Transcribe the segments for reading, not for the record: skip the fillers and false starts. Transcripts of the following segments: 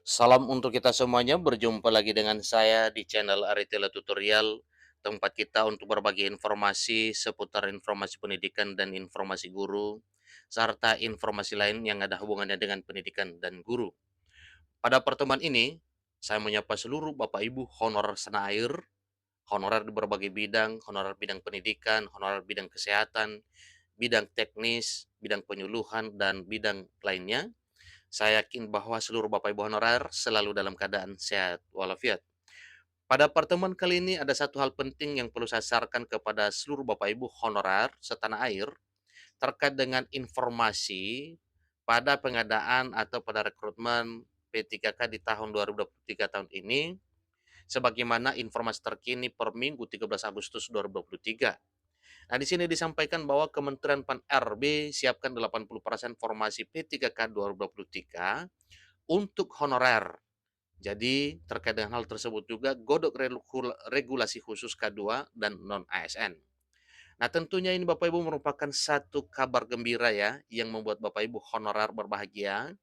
Salam untuk kita semuanya, berjumpa lagi dengan saya di channel Aritela Tutorial, tempat kita untuk berbagi informasi seputar informasi pendidikan dan informasi guru, serta informasi lain yang ada hubungannya dengan pendidikan dan guru. Pada pertemuan ini, saya menyapa seluruh Bapak Ibu honorer setanah air, honorer di berbagai bidang, honorer bidang pendidikan, honorer bidang kesehatan, bidang teknis, bidang penyuluhan, dan bidang lainnya. Saya yakin bahwa seluruh Bapak Ibu honorer selalu dalam keadaan sehat walafiat. Pada pertemuan kali ini ada satu hal penting yang perlu saya sarankan kepada seluruh Bapak Ibu honorer setanah air terkait dengan informasi pada pengadaan atau pada rekrutmen P3K di tahun 2023 tahun ini sebagaimana informasi terkini per Minggu 13 Agustus 2023. Nah, di sini disampaikan bahwa Kementerian Pan-RB siapkan 80% formasi P3K 2023 untuk honorer. Jadi, terkait dengan hal tersebut juga godok regulasi khusus K2 dan non-ASN. Nah, tentunya ini Bapak Ibu merupakan satu kabar gembira ya, yang membuat Bapak Ibu honorer berbahagia,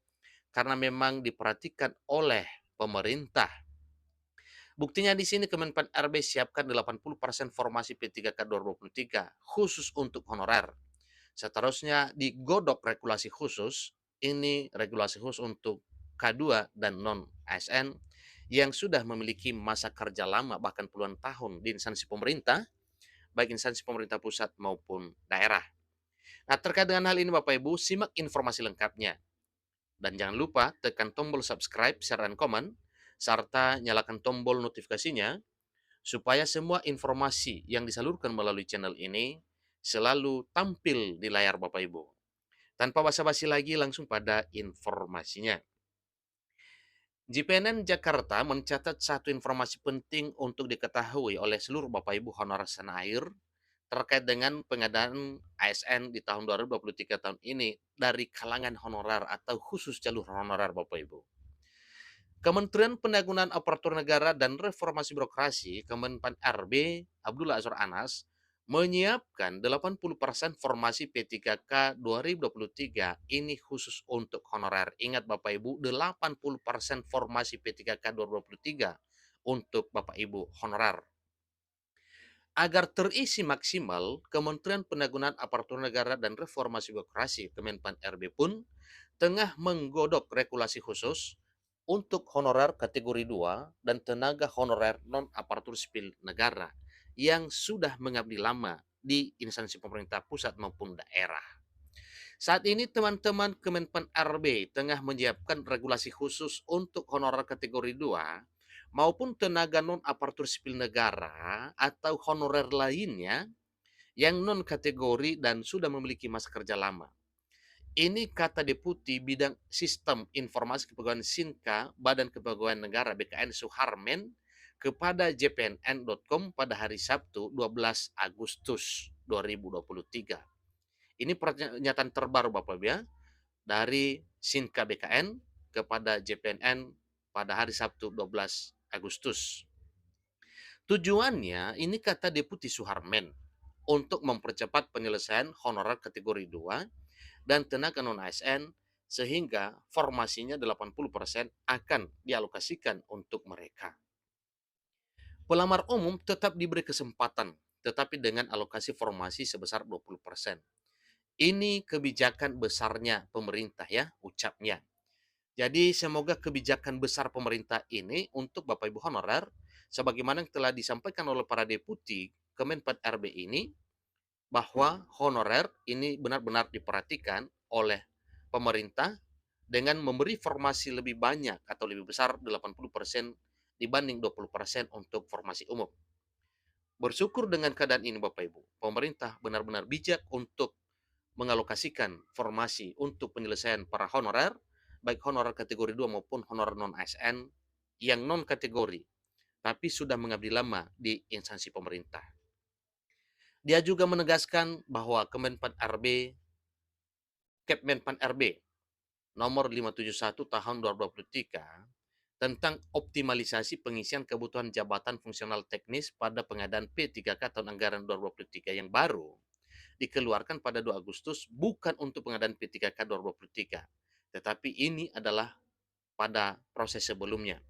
karena memang diperhatikan oleh pemerintah. Buktinya di sini Kemenpan RB siapkan 80% formasi P3K 2023 khusus untuk honorer. Seterusnya digodok regulasi khusus, ini regulasi khusus untuk K2 dan non-ASN yang sudah memiliki masa kerja lama bahkan puluhan tahun di instansi pemerintah, baik instansi pemerintah pusat maupun daerah. Nah, terkait dengan hal ini Bapak Ibu, simak informasi lengkapnya. Dan jangan lupa tekan tombol subscribe, share, dan komen, serta nyalakan tombol notifikasinya supaya semua informasi yang disalurkan melalui channel ini selalu tampil di layar Bapak Ibu. Tanpa basa-basi lagi langsung pada informasinya. JPNN Jakarta mencatat satu informasi penting untuk diketahui oleh seluruh Bapak Ibu honorer setanah air terkait dengan pengadaan ASN di tahun 2023 tahun ini dari kalangan honorer atau khusus jalur honorer Bapak Ibu. Kementerian Pendayagunaan Aparatur Negara dan Reformasi Birokrasi, Kemenpan RB, Abdullah Azwar Anas, menyiapkan 80% formasi P3K 2023 ini khusus untuk honorer. Ingat Bapak Ibu, 80% formasi P3K 2023 untuk Bapak Ibu honorer. Agar terisi maksimal, Kementerian Pendayagunaan Aparatur Negara dan Reformasi Birokrasi, Kemenpan RB pun tengah menggodok regulasi khusus untuk honorer kategori 2 dan tenaga honorer non-aparatur sipil negara yang sudah mengabdi lama di instansi pemerintah pusat maupun daerah. Saat ini teman-teman Kemenpan RB tengah menyiapkan regulasi khusus untuk honorer kategori 2 maupun tenaga non-aparatur sipil negara atau honorer lainnya yang non-kategori dan sudah memiliki masa kerja lama. Ini kata Deputi Bidang Sistem Informasi Kepegawaian Sinka Badan Kepegawaian Negara BKN Suharmen kepada jpnn.com pada hari Sabtu 12 Agustus 2023. Ini pernyataan terbaru Bapak Ibu ya dari Sinka BKN kepada JPNN pada hari Sabtu 12 Agustus. Tujuannya ini kata Deputi Suharmen untuk mempercepat penyelesaian honorer kategori 2 dan tenaga non-ASN sehingga formasinya 80% akan dialokasikan untuk mereka. Pelamar umum tetap diberi kesempatan, tetapi dengan alokasi formasi sebesar 20%. Ini kebijakan besarnya pemerintah ya, ucapnya. Jadi semoga kebijakan besar pemerintah ini untuk Bapak Ibu honorer, sebagaimana yang telah disampaikan oleh para deputi Kemenpan RB ini, bahwa honorer ini benar-benar diperhatikan oleh pemerintah dengan memberi formasi lebih banyak atau lebih besar 80% dibanding 20% untuk formasi umum. Bersyukur dengan keadaan ini Bapak Ibu, pemerintah benar-benar bijak untuk mengalokasikan formasi untuk penyelesaian para honorer, baik honorer kategori 2 maupun honorer non-ASN yang non-kategori, tapi sudah mengabdi lama di instansi pemerintah. Dia juga menegaskan bahwa Kemenpan RB, Kepmenpan RB nomor 571 tahun 2023 tentang optimalisasi pengisian kebutuhan jabatan fungsional teknis pada pengadaan P3K tahun anggaran 2023 yang baru dikeluarkan pada 2 Agustus bukan untuk pengadaan P3K 2023, tetapi ini adalah pada proses sebelumnya.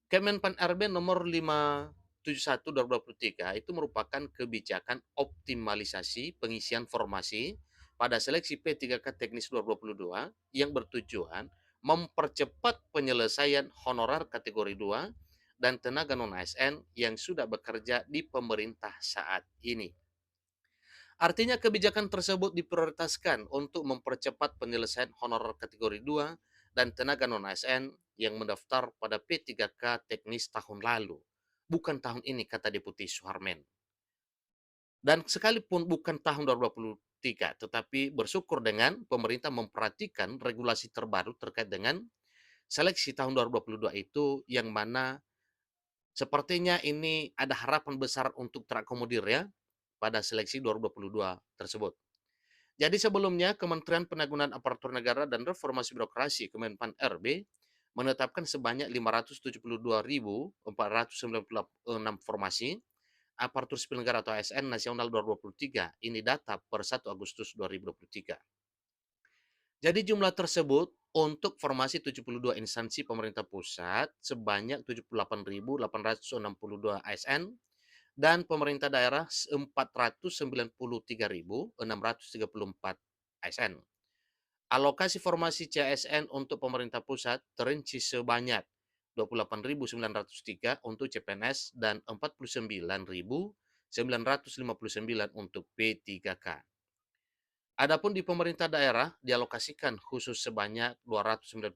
Kemenpan RB nomor 571 2023 itu merupakan kebijakan optimalisasi pengisian formasi pada seleksi P3K Teknis 2022 yang bertujuan mempercepat penyelesaian honorar kategori 2 dan tenaga non-ASN yang sudah bekerja di pemerintah saat ini. Artinya kebijakan tersebut diprioritaskan untuk mempercepat penyelesaian honorar kategori 2 dan tenaga non-ASN yang mendaftar pada P3K teknis tahun lalu. Bukan tahun ini, kata Deputi Suharmen. Dan sekalipun bukan tahun 2023, tetapi bersyukur dengan pemerintah memperhatikan regulasi terbaru terkait dengan seleksi tahun 2022 itu yang mana sepertinya ini ada harapan besar untuk terakomodir ya pada seleksi 2022 tersebut. Jadi sebelumnya Kementerian Penanggulangan Aparatur Negara dan Reformasi Birokrasi Kemenpan RB menetapkan sebanyak 572.496 formasi aparatur sipil negara atau ASN nasional 2023. Ini data per 1 Agustus 2023. Jadi jumlah tersebut untuk formasi 72 instansi pemerintah pusat sebanyak 78.862 ASN dan pemerintah daerah 493.634 ASN. Alokasi formasi CSN untuk pemerintah pusat terinci sebanyak 28.903 untuk CPNS dan 49.959 untuk P3K. Adapun di pemerintah daerah dialokasikan khusus sebanyak 296.084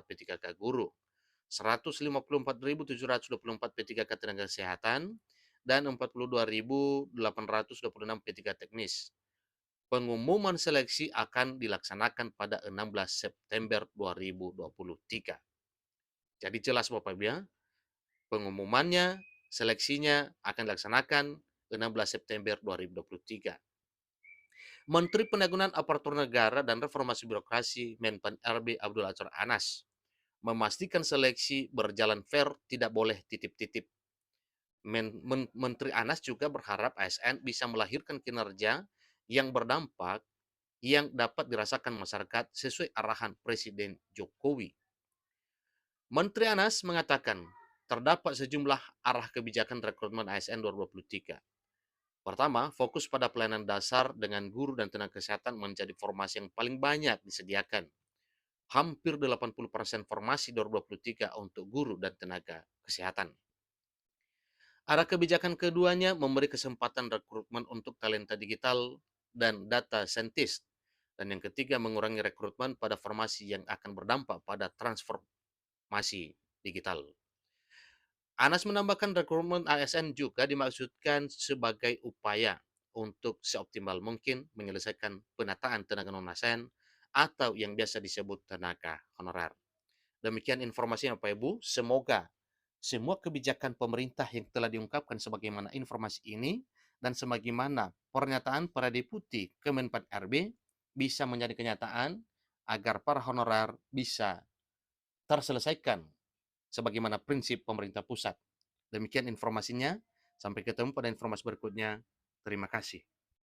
P3K guru, 154.724 P3K tenaga kesehatan, dan 42.826 P3K teknis. Pengumuman seleksi akan dilaksanakan pada 16 September 2023. Jadi jelas Bapak Ibu ya, pengumumannya, seleksinya akan dilaksanakan 16 September 2023. Menteri Penanggulangan Aparatur Negara dan Reformasi Birokrasi Menpan RB Abdul Azwar Anas memastikan seleksi berjalan fair, tidak boleh titip-titip. Menteri Anas juga berharap ASN bisa melahirkan kinerja yang berdampak yang dapat dirasakan masyarakat sesuai arahan Presiden Jokowi. Menteri Anas mengatakan terdapat sejumlah arah kebijakan rekrutmen ASN 2023. Pertama, fokus pada pelayanan dasar dengan guru dan tenaga kesehatan menjadi formasi yang paling banyak disediakan. Hampir 80% formasi 2023 untuk guru dan tenaga kesehatan. Arah kebijakan keduanya memberi kesempatan rekrutmen untuk talenta digital dan data scientist. Dan yang ketiga, mengurangi rekrutmen pada formasi yang akan berdampak pada transformasi digital. Anas menambahkan rekrutmen ASN juga dimaksudkan sebagai upaya untuk seoptimal mungkin menyelesaikan penataan tenaga non-ASN atau yang biasa disebut tenaga honorer. Demikian informasinya Bapak Ibu, semoga semua kebijakan pemerintah yang telah diungkapkan sebagaimana informasi ini dan sebagaimana pernyataan para deputi Kemenpan RB bisa menjadi kenyataan agar para honorer bisa terselesaikan sebagaimana prinsip pemerintah pusat. Demikian informasinya, sampai ketemu pada informasi berikutnya. Terima kasih.